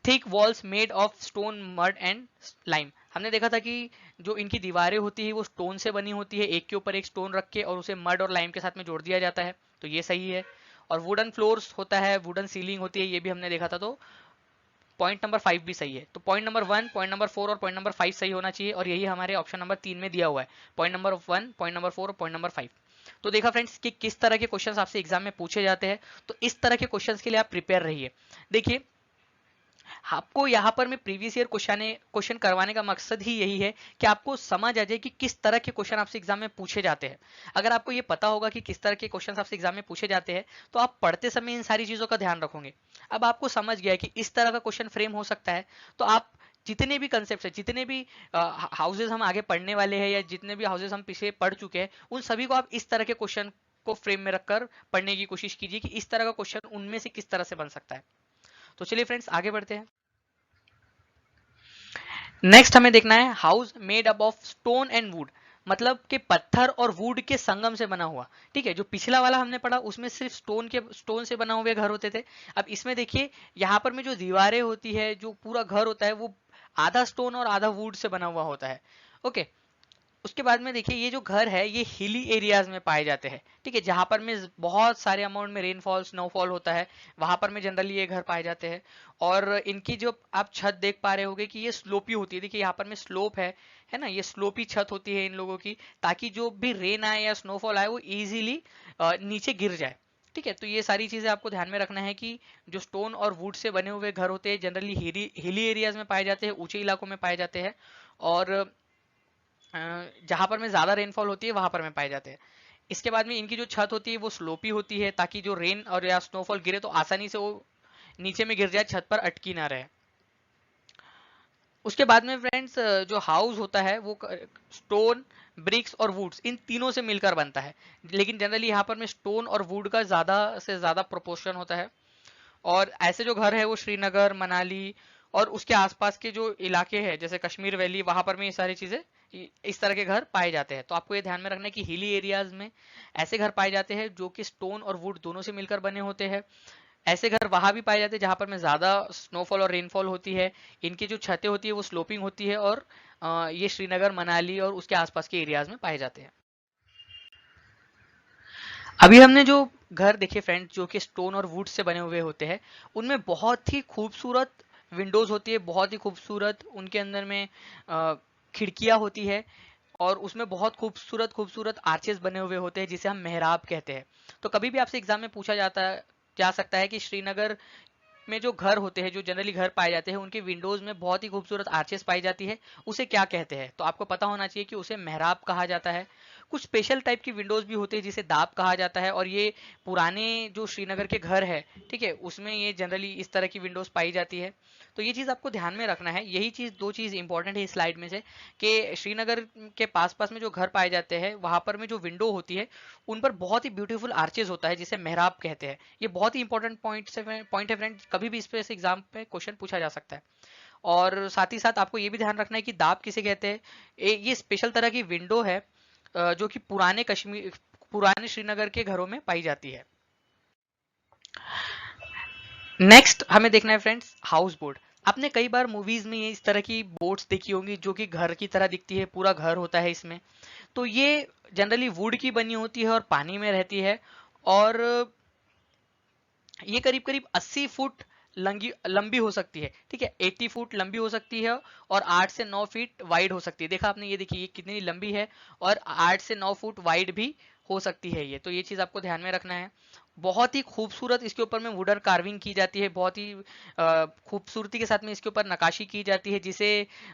Speaker 1: Thick walls made of stone mud and lime, हमने देखा था कि जो इनकी दीवारें होती है वो स्टोन से बनी होती है, एक के ऊपर एक स्टोन रख के और उसे मड और लाइम के साथ में जोड़ दिया जाता है, तो ये सही है। और वुडन फ्लोर्स होता है, वुडन सीलिंग होती है, ये भी हमने देखा था, तो पॉइंट नंबर 5 भी सही है। तो पॉइंट नंबर 1, पॉइंट नंबर 4 और पॉइंट नंबर 5 सही होना चाहिए, और यही हमारे ऑप्शन नंबर 3 में दिया हुआ है, पॉइंट नंबर 1, पॉइंट नंबर 4 और पॉइंट नंबर 5। तो देखा फ्रेंड्स कि किस तरह के क्वेश्चंस आपसे एग्जाम में पूछे जाते हैं, तो इस तरह के क्वेश्चंस के लिए आप प्रिपेयर रहिए। देखिए आपको यहाँ पर मैं प्रीवियस ईयर क्वेश्चन करवाने का मकसद ही यही है कि आपको समझ आ जाए कि किस तरह के क्वेश्चन आपसे एग्जाम में पूछे जाते हैं। अगर आपको ये पता होगा कि किस तरह के क्वेश्चन आपसे एग्जाम में पूछे जाते हैं, तो आप पढ़ते समय इन सारी चीजों का ध्यान रखोगे। अब आपको समझ गया कि इस तरह का क्वेश्चन फ्रेम हो सकता है, तो आप जितने भी कंसेप्ट है, जितने भी हाउसेज हम आगे पढ़ने वाले हैं या जितने भी हाउसेज हम पीछे पढ़ चुके हैं, उन सभी को आप इस तरह के क्वेश्चन को फ्रेम में रखकर पढ़ने की कोशिश कीजिए कि इस तरह का क्वेश्चन उनमें से किस तरह से बन सकता है। तो चलिए फ्रेंड्स आगे बढ़ते हैं। नेक्स्ट हमें देखना है house made up of stone and would, मतलब कि पत्थर और वुड के संगम से बना हुआ। ठीक है, जो पिछला वाला हमने पढ़ा उसमें सिर्फ स्टोन से बना हुए घर होते थे। अब इसमें देखिए यहाँ पर में जो दीवारें होती है, जो पूरा घर होता है वो आधा स्टोन और आधा वुड से बना हुआ होता है। ओके, उसके बाद में देखिए ये जो घर है ये हिली एरियाज में पाए जाते हैं। ठीक है, जहां पर में बहुत सारे अमाउंट में रेनफॉल स्नोफॉल होता है, वहां पर में जनरली ये घर पाए जाते हैं। और इनकी जो आप छत देख पा रहे होगे कि ये स्लोपी होती है। देखिए यहाँ पर में स्लोप है ना, ये स्लोपी छत होती है इन लोगों की, ताकि जो भी रेन आए या स्नोफॉल आए वो इजीली नीचे गिर जाए। ठीक है, तो ये सारी चीजें आपको ध्यान में रखना है कि जो स्टोन और वुड से बने हुए घर होते हैं जनरली हिली एरियाज में पाए जाते हैं, ऊंचे इलाकों में पाए जाते हैं। और जहां पर में ज्यादा रेनफॉल होती है वहां पर में पाए जाते हैं। इसके बाद में इनकी जो छत होती है वो स्लोपी होती है, ताकि जो रेन और या स्नोफॉल गिरे तो आसानी से वो नीचे में गिर जाए, छत पर अटकी ना रहे। उसके बाद में फ्रेंड्स जो हाउस होता है वो स्टोन, ब्रिक्स और वुड्स इन तीनों से मिलकर बनता है, लेकिन जनरली यहाँ पर में स्टोन और वुड का ज्यादा से ज्यादा प्रोपोर्शन होता है। और ऐसे जो घर है वो श्रीनगर, मनाली और उसके आसपास के जो इलाके हैं जैसे कश्मीर वैली, वहां पर में ये सारी चीजें इस तरह के घर पाए जाते हैं। तो आपको ये ध्यान में रखना है कि हिली एरियाज में ऐसे घर पाए जाते हैं जो कि स्टोन और वुड दोनों से मिलकर बने होते हैं। ऐसे घर वहां भी पाए जाते हैं जहां पर में ज्यादा स्नोफॉल और रेनफॉल होती है। इनकी जो छतें होती है वो स्लोपिंग होती है, और ये श्रीनगर, मनाली और उसके आसपास के एरियाज में पाए जाते हैं। अभी हमने जो घर देखे फ्रेंड जो कि स्टोन और वुड से बने हुए होते हैं, उनमें बहुत ही खूबसूरत विंडोज होती है, बहुत ही खूबसूरत उनके अंदर में खिड़कियां होती है, और उसमें बहुत खूबसूरत खूबसूरत आर्चेस बने हुए होते हैं जिसे हम मेहराब कहते हैं। तो कभी भी आपसे एग्जाम में पूछा जा सकता है कि श्रीनगर में जो घर होते हैं, जो जनरली घर पाए जाते हैं, उनके विंडोज में बहुत ही खूबसूरत आर्चेस पाई जाती है, उसे क्या कहते हैं। तो आपको पता होना चाहिए कि उसे मेहराब कहा जाता है। कुछ स्पेशल टाइप की विंडोज भी होती है जिसे दाब कहा जाता है, और ये पुराने जो श्रीनगर के घर है, ठीक है, उसमें ये जनरली इस तरह की विंडोज पाई जाती है। तो ये चीज आपको ध्यान में रखना है। यही चीज, दो चीज इंपॉर्टेंट है इस स्लाइड में से, कि श्रीनगर के पास पास में जो घर पाए जाते हैं वहां पर में जो विंडो होती है उन पर बहुत ही ब्यूटीफुल आर्चेज होता है जिसे मेहराब कहते हैं। ये बहुत ही इंपॉर्टेंट पॉइंट है फ्रेंड, कभी भी इस पे से एग्जाम पे क्वेश्चन पूछा जा सकता है। और साथ ही साथ आपको ये भी ध्यान रखना है कि दाब किसे कहते हैं। ये स्पेशल तरह की विंडो है जो कि पुराने श्रीनगर के घरों में पाई जाती है। नेक्स्ट हमें देखना है फ्रेंड्स हाउस बोट। आपने कई बार मूवीज में ये इस तरह की बोट्स देखी होंगी जो कि घर की तरह दिखती है, पूरा घर होता है इसमें। तो ये जनरली वुड की बनी होती है और पानी में रहती है। और ये करीब करीब 80 फुट लंबी हो सकती है, ठीक है, 80 फुट लंबी हो सकती है और 8 से 9 फीट वाइड हो सकती है। देखा आपने, ये देखिए ये कितनी लंबी है और 8 से 9 फुट वाइड भी हो सकती है ये, तो ये चीज आपको ध्यान में रखना है। बहुत ही खूबसूरत इसके ऊपर में वुडन कार्विंग की जाती है, बहुत ही खूबसूरती के साथ में इसके ऊपर नकाशी की जाती है, जिसे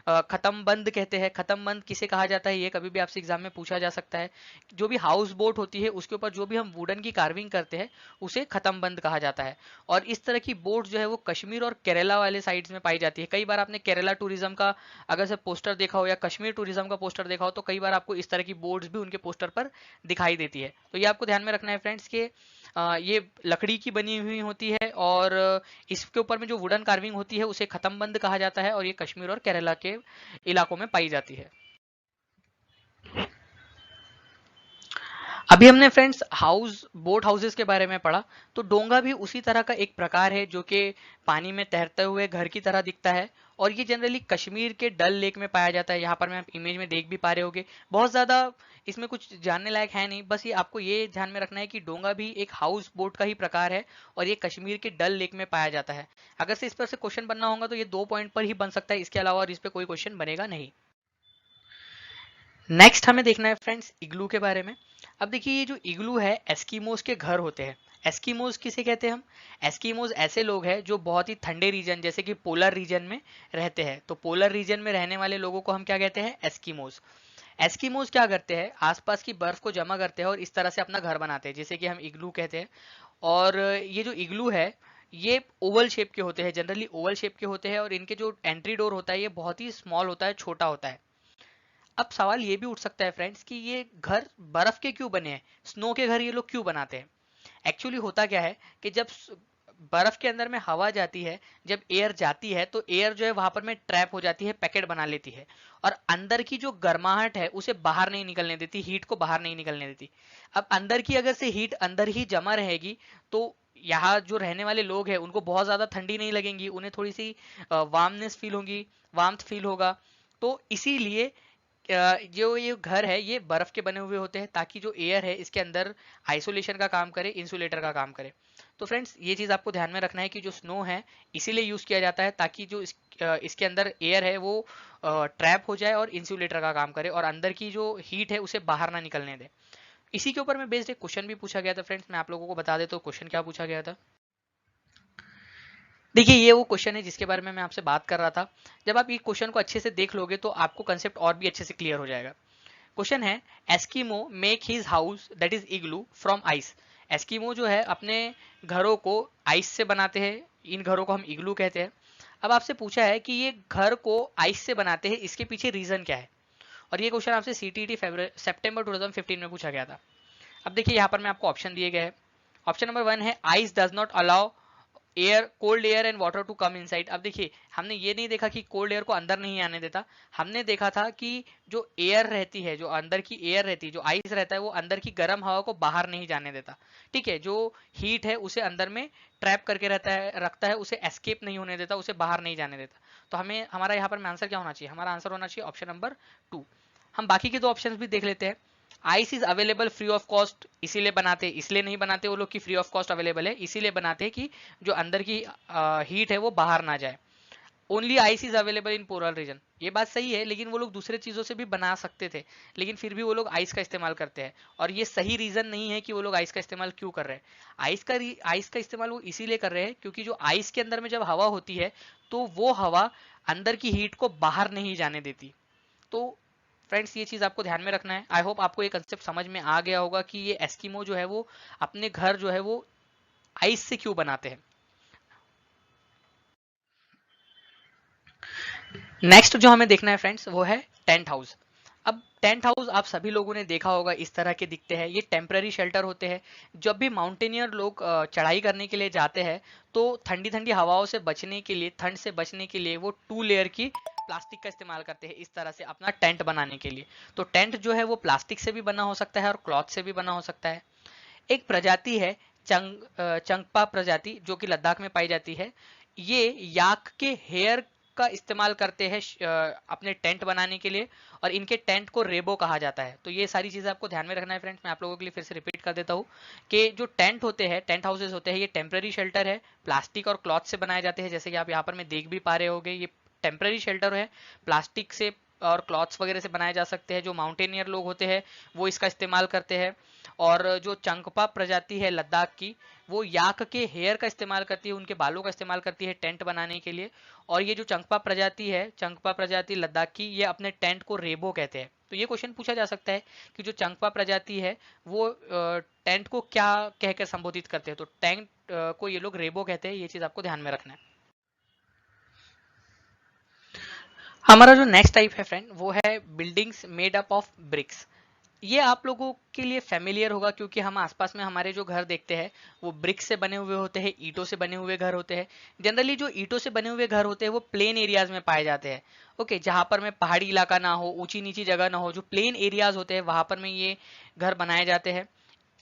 Speaker 1: खत्म बंद कहते हैं। खत्म बंद किसे कहा जाता है, ये कभी भी आपसे एग्जाम में पूछा जा सकता है। जो भी हाउस बोट होती है उसके ऊपर जो भी हम वुडन की कार्विंग करते हैं उसे खत्म बंद कहा जाता है। और इस तरह की बोट जो है वो कश्मीर और केरला वाले साइड्स में पाई जाती है। कई बार आपने केरला टूरिज्म का अगर से पोस्टर देखा हो या कश्मीर टूरिज्म का पोस्टर देखा हो तो कई बार आपको इस तरह की बोट्स भी उनके पोस्टर पर दिखाई देती है। तो ये आपको ध्यान में रखना है फ्रेंड्स कि ये लकड़ी की बनी हुई होती है और इसके ऊपर में जो वुडन कार्विंग होती है उसे खत्म बंद कहा जाता है और ये कश्मीर और केरला के इलाकों में पाई जाती है। अभी हमने फ्रेंड्स बोट हाउसेस के बारे में पढ़ा, तो डोंगा भी उसी तरह का एक प्रकार है जो कि पानी में तैरते हुए घर की तरह दिखता है और ये जनरली कश्मीर के डल लेक में पाया जाता है। यहाँ पर मैं आप इमेज में देख भी पा रहे होंगे, बहुत ज्यादा इसमें कुछ जानने लायक है नहीं, बस ये आपको ये ध्यान में रखना है कि डोंगा भी एक हाउस बोट का ही प्रकार है और ये कश्मीर के डल लेक में पाया जाता है। अगर से इस पर से क्वेश्चन बनना होगा तो ये 2 पॉइंट पर ही बन सकता है, इसके अलावा और इस पे कोई क्वेश्चन बनेगा नहीं। नेक्स्ट हमें देखना है फ्रेंड्स इग्लू के बारे में। अब देखिए ये जो इग्लू है एस्किमोस के घर होते हैं। एस्किमोस किसे कहते हैं हम? एस्किमोस ऐसे लोग हैं जो बहुत ही ठंडे रीजन जैसे कि पोलर रीजन में रहते हैं। तो पोलर रीजन में रहने वाले लोगों को हम क्या कहते हैं? एस्किमोस। एस्किमोस क्या करते हैं, आसपास की बर्फ को जमा करते हैं और इस तरह से अपना घर बनाते हैं, जैसे कि हम इग्लू कहते हैं। और ये जो इग्लू है ये ओवल शेप के होते हैं, जनरली ओवल शेप के होते हैं और इनके जो एंट्री डोर होता है ये बहुत ही स्मॉल होता है, छोटा होता है। अब सवाल ये भी उठ सकता है फ्रेंड्स कि ये घर बर्फ के क्यों बने हैं, स्नो के घर ये लोग क्यों बनाते हैं? एक्चुअली होता क्या है कि जब बर्फ के अंदर में हवा जाती है, जब एयर जाती है तो एयर जो है वहां पर में ट्रैप हो जाती है, पैकेट बना लेती है और अंदर की जो गर्माहट है उसे बाहर नहीं निकलने देती, हीट को बाहर नहीं निकलने देती। अब अंदर की अगर से हीट अंदर ही जमा रहेगी तो यहाँ जो रहने वाले लोग हैं उनको बहुत ज्यादा ठंडी नहीं लगेंगी, उन्हें थोड़ी सी वार्मनेस फील होगी, वार्मथ फील होगा। तो इसीलिए जो ये घर है ये बर्फ के बने हुए होते हैं ताकि जो एयर है इसके अंदर आइसोलेशन का काम करे, इंसुलेटर का काम करे। तो फ्रेंड्स ये चीज आपको ध्यान में रखना है कि जो स्नो है इसीलिए यूज किया जाता है ताकि जो इसके अंदर एयर है वो ट्रैप हो जाए और इंसुलेटर का काम करे और अंदर की जो हीट है उसे बाहर ना निकलने दे। इसी के ऊपर में बेस्ड एक क्वेश्चन भी पूछा गया था फ्रेंड्स, मैं आप लोगों को बता देता हूँ क्वेश्चन क्या पूछा गया था। देखिए ये वो क्वेश्चन है जिसके बारे में मैं आपसे बात कर रहा था। जब आप ये क्वेश्चन को अच्छे से देख लोगे तो आपको कंसेप्ट और भी अच्छे से क्लियर हो जाएगा। क्वेश्चन है, Eskimo make his house that is igloo from ice. Eskimo जो है अपने घरों को आइस से बनाते हैं, इन घरों को हम इग्लू कहते हैं। अब आपसे पूछा है कि ये घर को आइस से बनाते हैं, इसके पीछे रीजन क्या है? और ये क्वेश्चन आपसे सीटीटी सितंबर 2015 में पूछा गया था। अब देखिए यहाँ पर मैं आपको ऑप्शन दिए गए हैं। ऑप्शन नंबर 1 है ice does not allow air cold air and water to come inside. अब देखिए हमने ये नहीं देखा कि कोल्ड एयर को अंदर नहीं आने देता, हमने देखा था कि जो एयर रहती है, जो अंदर की एयर रहती है, जो आइस रहता है वो अंदर की गर्म हवा को बाहर नहीं जाने देता। ठीक है, जो हीट है उसे अंदर में ट्रैप करके रहता है, रखता है, उसे एस्केप नहीं होने देता, उसे बाहर नहीं जाने देता। तो हमें हमारा यहाँ पर आंसर क्या होना चाहिए? हमारा आंसर होना चाहिए ऑप्शन नंबर 2। हम बाकी के दो ऑप्शन भी देख लेते हैं। Ice is available free of cost, इसीलिए बनाते, इसलिए नहीं बनाते वो लोग कि फ्री ऑफ कॉस्ट अवेलेबल है, इसीलिए बनाते हैं कि जो अंदर की हीट है वो बाहर ना जाए। Only ice is available in polar region, ये बात सही है, लेकिन वो लोग दूसरे चीजों से भी बना सकते थे, लेकिन फिर भी वो लोग आइस का इस्तेमाल करते हैं। और ये सही रीजन नहीं है कि वो लोग आइस का इस्तेमाल क्यों कर रहे हैं। आइस का इस्तेमाल वो इसीलिए कर रहे हैं क्योंकि जो आइस के अंदर में जब हवा होती है तो वो हवा अंदर की हीट को बाहर नहीं जाने देती। तो फ्रेंड्स ये चीज आपको ध्यान में रखना है। आई होप आपको ये कंसेप्ट समझ में आ गया होगा कि ये एस्किमो जो है वो अपने घर जो है वो आइस से क्यों बनाते हैं। नेक्स्ट जो हमें देखना है फ्रेंड्स वो है टेंट हाउस। अब टेंट हाउस आप सभी लोगों ने देखा होगा, इस तरह के दिखते हैं। ये टेम्पररी शेल्टर होते हैं। जब भी माउंटेनियर लोग चढ़ाई करने के लिए जाते हैं तो ठंडी ठंडी हवाओं से बचने के लिए, ठंड से बचने के लिए वो 2 लेयर की प्लास्टिक का इस्तेमाल करते हैं इस तरह से अपना टेंट बनाने के लिए। तो टेंट जो है वो प्लास्टिक से भी बना हो सकता है और क्लॉथ से भी बना हो सकता है। एक प्रजाति है चंगपा प्रजाति जो कि लद्दाख में पाई जाती है। ये याक के हेयर का इस्तेमाल करते हैं अपने टेंट बनाने के लिए, और इनके टेंट को रेबो कहा जाता है। तो ये सारी चीजें आपको ध्यान में रखना है फ्रेंड्स। मैं आप लोगों के लिए फिर से रिपीट कर देता हूँ कि जो टेंट होते हैं, टेंट हाउसेज होते हैं, ये टेम्पररी शेल्टर है, प्लास्टिक और क्लॉथ से बनाए जाते हैं। जैसे कि आप यहाँ पर मैं देख भी पा रहे होंगे, ये टेम्पररी शेल्टर है, प्लास्टिक से और क्लॉथ्स वगैरह से बनाए जा सकते हैं। जो माउंटेनियर लोग होते हैं वो इसका इस्तेमाल करते हैं। और जो चंकपा प्रजाति है लद्दाख की, वो याक के हेयर का इस्तेमाल करती है, उनके बालों का इस्तेमाल करती है टेंट बनाने के लिए। और ये जो चंकपा प्रजाति है, चंकपा प्रजाति लद्दाख की, ये अपने टेंट को रेबो कहते हैं। तो ये क्वेश्चन पूछा जा सकता है कि जो चंकपा प्रजाति है वो टेंट को क्या कहकर संबोधित करते हैं। तो टेंट को ये लोग रेबो कहते हैं। ये चीज आपको ध्यान में रखना है। हमारा जो नेक्स्ट टाइप है फ्रेंड, वो है buildings made up of BRICS. ये आप लोगों के लिए फेमिलियर होगा, क्योंकि हम आसपास में हमारे जो घर देखते हैं वो ब्रिक्स से बने हुए होते हैं, ईंटों से बने हुए घर होते हैं। जनरली जो ईंटों से बने हुए घर होते हैं वो प्लेन एरियाज में पाए जाते हैं। ओके, जहां पर में पहाड़ी इलाका ना हो, ऊंची नीची जगह ना हो, जो प्लेन एरियाज होते हैं वहां पर में ये घर बनाए जाते हैं।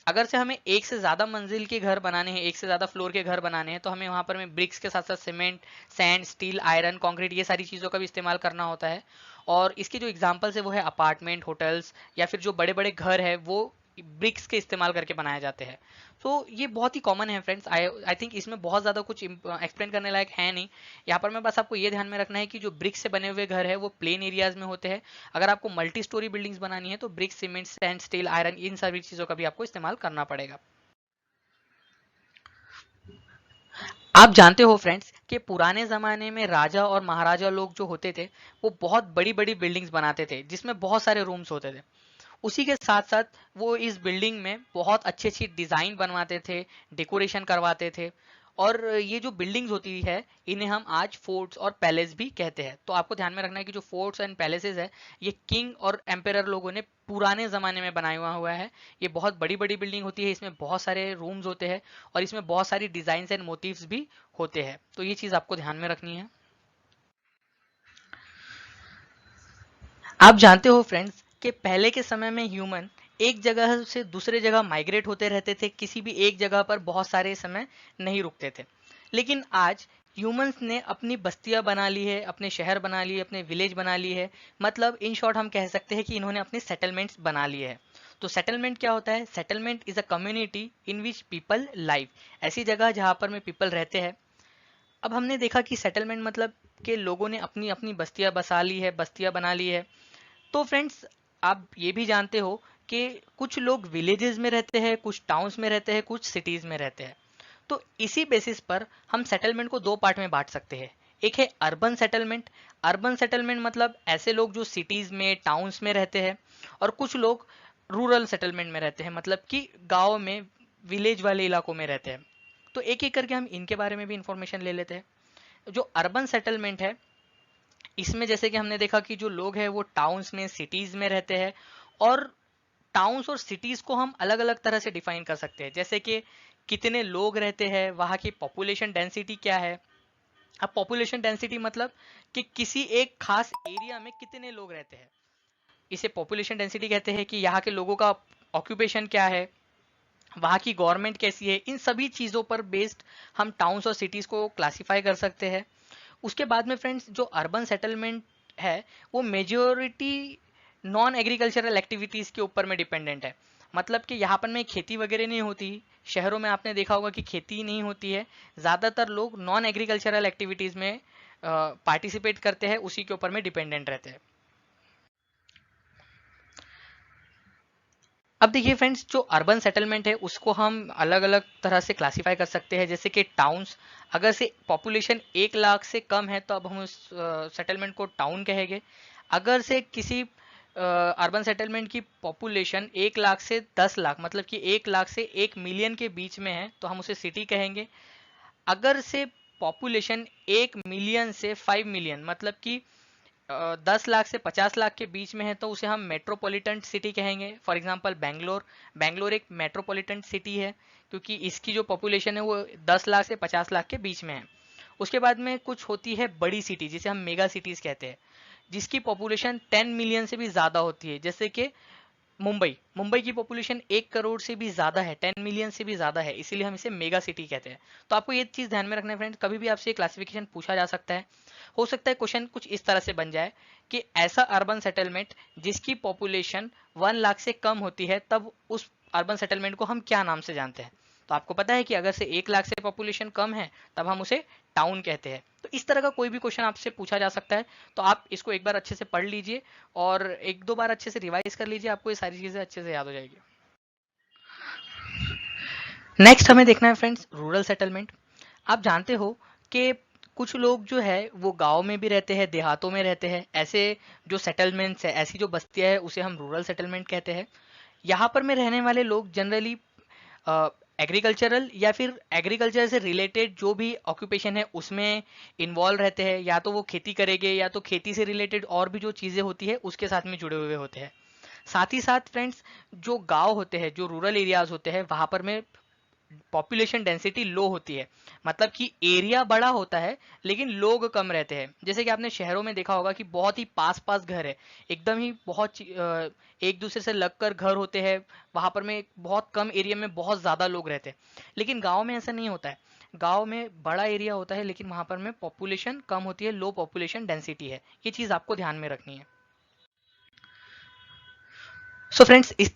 Speaker 1: अगर से हमें एक से ज्यादा मंजिल के घर बनाने हैं, एक से ज्यादा फ्लोर के घर बनाने हैं, तो हमें वहां पर में ब्रिक्स के साथ साथ cement, sand, steel, iron, concrete, ये सारी चीजों का भी इस्तेमाल करना होता है। और इसके जो एग्जांपल्स है वो है अपार्टमेंट, होटल्स, या फिर जो बड़े बड़े घर है वो ब्रिक्स के इस्तेमाल करके बनाए जाते हैं। तो ये बहुत ही कॉमन है फ्रेंड्स। आई थिंक इसमें बहुत ज्यादा कुछ एक्सप्लेन करने लायक है नहीं। यहाँ पर मैं बस आपको ये ध्यान में रखना है कि जो ब्रिक्स से बने हुए घर है वो प्लेन एरियाज में होते हैं। अगर आपको मल्टी स्टोरी बिल्डिंग्स बनानी है तो bricks, cement, sand, steel, iron, इन सभी चीजों का भी आपको इस्तेमाल करना पड़ेगा। आप जानते हो फ्रेंड्स कि पुराने जमाने में राजा और महाराजा लोग जो होते थे वो बहुत बड़ी बड़ी बिल्डिंग्स बनाते थे जिसमें बहुत सारे रूम्स होते थे। उसी के साथ साथ वो इस बिल्डिंग में बहुत अच्छी अच्छी डिजाइन बनवाते थे, डेकोरेशन करवाते थे। और ये जो बिल्डिंग्स होती है इन्हें हम आज फोर्ट्स और पैलेस भी कहते हैं। तो आपको ध्यान में रखना है कि जो फोर्ट्स एंड पैलेसेस है ये किंग और एम्पेरर लोगों ने पुराने जमाने में बनाया हुआ है। ये बहुत बड़ी बड़ी बिल्डिंग होती है, इसमें बहुत सारे रूम्स होते हैं और इसमें बहुत सारी डिजाइन एंड मोटिव्स भी होते हैं। तो ये चीज आपको ध्यान में रखनी है। आप जानते हो फ्रेंड्स कि पहले के समय में ह्यूमन एक जगह से दूसरे जगह माइग्रेट होते रहते थे, किसी भी एक जगह पर बहुत सारे समय नहीं रुकते थे। लेकिन आज ह्यूमंस ने अपनी बस्तियां बना ली है, अपने शहर बना लिए, अपने विलेज बना लिए है। मतलब इन शॉर्ट हम कह सकते हैं कि इन्होंने अपने सेटलमेंट्स बना लिए हैं। तो सेटलमेंट क्या होता है? Settlement is a community in which people live. ऐसी जगह जहां पर में पीपल रहते हैं। अब हमने देखा कि सेटलमेंट मतलब कि लोगों ने अपनी अपनी बस्तियां बसा ली है, बस्तियां बना ली है। तो फ्रेंड्स, आप ये भी जानते हो कि कुछ लोग विलेजेस में रहते हैं, कुछ टाउन्स में रहते हैं, कुछ सिटीज में रहते हैं। तो इसी बेसिस पर हम सेटलमेंट को दो पार्ट में बांट सकते हैं। एक है अर्बन सेटलमेंट। अर्बन सेटलमेंट मतलब ऐसे लोग जो सिटीज में, टाउन्स में रहते हैं। और कुछ लोग रूरल सेटलमेंट में रहते हैं, मतलब कि गांव में, विलेज वाले इलाकों में रहते हैं। तो एक एक करके हम इनके बारे में भी इंफॉर्मेशन ले लेते हैं। जो अर्बन सेटलमेंट है, इसमें जैसे कि हमने देखा कि जो लोग हैं वो टाउन्स में, सिटीज में रहते हैं। और टाउन्स और सिटीज को हम अलग अलग तरह से डिफाइन कर सकते हैं, जैसे कि कितने लोग रहते हैं, वहाँ की पॉपुलेशन डेंसिटी क्या है। अब पॉपुलेशन डेंसिटी मतलब कि किसी एक खास एरिया में कितने लोग रहते हैं, इसे पॉपुलेशन डेंसिटी कहते हैं। कि यहाँ के लोगों का ऑक्यूपेशन क्या है, वहाँ की गवर्नमेंट कैसी है, इन सभी चीज़ों पर बेस्ड हम टाउन्स और सिटीज़ को क्लासिफाई कर सकते हैं। उसके बाद में फ्रेंड्स, जो अर्बन सेटलमेंट है वो मेजोरिटी नॉन एग्रीकल्चरल एक्टिविटीज़ के ऊपर में डिपेंडेंट है। मतलब कि यहाँ पर में खेती वगैरह नहीं होती। शहरों में आपने देखा होगा कि खेती नहीं होती है। ज़्यादातर लोग नॉन एग्रीकल्चरल एक्टिविटीज़ में पार्टिसिपेट करते हैं, उसी के ऊपर में डिपेंडेंट रहते हैं। अब देखिए फ्रेंड्स, जो अर्बन सेटलमेंट है उसको हम अलग अलग तरह से क्लासिफाई कर सकते हैं। जैसे कि टाउन्स, अगर से पॉपुलेशन 1 लाख से कम है तो अब हम उस सेटलमेंट को टाउन कहेंगे। अगर से किसी अर्बन सेटलमेंट की पॉपुलेशन 1 लाख से 10 लाख, मतलब कि 1 लाख से 1 मिलियन के बीच में है, तो हम उसे सिटी कहेंगे। अगर से पॉपुलेशन 1 मिलियन से 5 मिलियन, मतलब कि 10 लाख से 50 लाख के बीच में है, तो उसे हम मेट्रोपॉलिटन सिटी कहेंगे। For example Bangalore. बैंगलोर एक मेट्रोपॉलिटन सिटी है, क्योंकि इसकी जो पॉपुलेशन है वो 10 लाख से 50 लाख के बीच में है। उसके बाद में कुछ होती है बड़ी सिटी, जिसे हम मेगा सिटीज कहते हैं, जिसकी पॉपुलेशन 10 मिलियन से भी ज्यादा होती है। जैसे कि मुंबई। मुंबई की पॉपुलेशन 1 करोड़ से भी ज्यादा है, 10 मिलियन से भी ज्यादा है, इसीलिए हम इसे मेगा सिटी कहते हैं। तो आपको ये चीज ध्यान में रखना है फ्रेंड्स, कभी भी आपसे क्लासिफिकेशन पूछा जा सकता है। हो सकता है क्वेश्चन कुछ इस तरह से बन जाए कि ऐसा अर्बन सेटलमेंट जिसकी पॉपुलेशन 1 लाख से कम होती है, तब उस अर्बन सेटलमेंट को हम क्या नाम से जानते हैं। तो आपको पता है कि अगर से 1 लाख से पॉपुलेशन कम है तब हम उसे टाउन कहते हैं। तो इस तरह का कोई भी क्वेश्चन आपसे पूछा जा सकता है, तो आप इसको एक बार अच्छे से पढ़ लीजिए और एक दो बार अच्छे से रिवाइज कर लीजिए, आपको ये सारी चीजें अच्छे से याद हो जाएगी। नेक्स्ट हमें देखना है फ्रेंड्स रूरल सेटलमेंट। आप जानते हो कि कुछ लोग जो है वो गांव में भी रहते हैं, देहातों में रहते हैं। ऐसे जो सेटलमेंट्स है, ऐसी जो बस्तियां है, उसे हम रूरल सेटलमेंट कहते हैं। यहाँ पर में रहने वाले लोग जनरली एग्रीकल्चरल या फिर एग्रीकल्चर से रिलेटेड जो भी ऑक्यूपेशन है उसमें इन्वॉल्व रहते हैं, या तो वो खेती करेंगे या तो खेती से रिलेटेड और भी जो चीज़ें होती है उसके साथ में जुड़े हुए होते हैं। साथ ही साथ फ्रेंड्स जो गांव होते हैं, जो रूरल एरियाज होते हैं, वहां पर में पॉपुलेशन डेंसिटी लो होती है। मतलब कि एरिया बड़ा होता है लेकिन लोग कम रहते हैं। जैसे कि आपने शहरों में देखा होगा कि बहुत ही पास पास घर है, एकदम ही बहुत एक दूसरे से लगकर घर होते हैं। वहां पर में बहुत कम एरिया में बहुत ज्यादा लोग रहते हैं। लेकिन गांव में ऐसा नहीं होता है। गांव में बड़ा एरिया होता है लेकिन वहां पर में पॉपुलेशन कम होती है, लो पॉपुलेशन डेंसिटी है। ये चीज आपको ध्यान में रखनी है। सो फ्रेंड्स, इस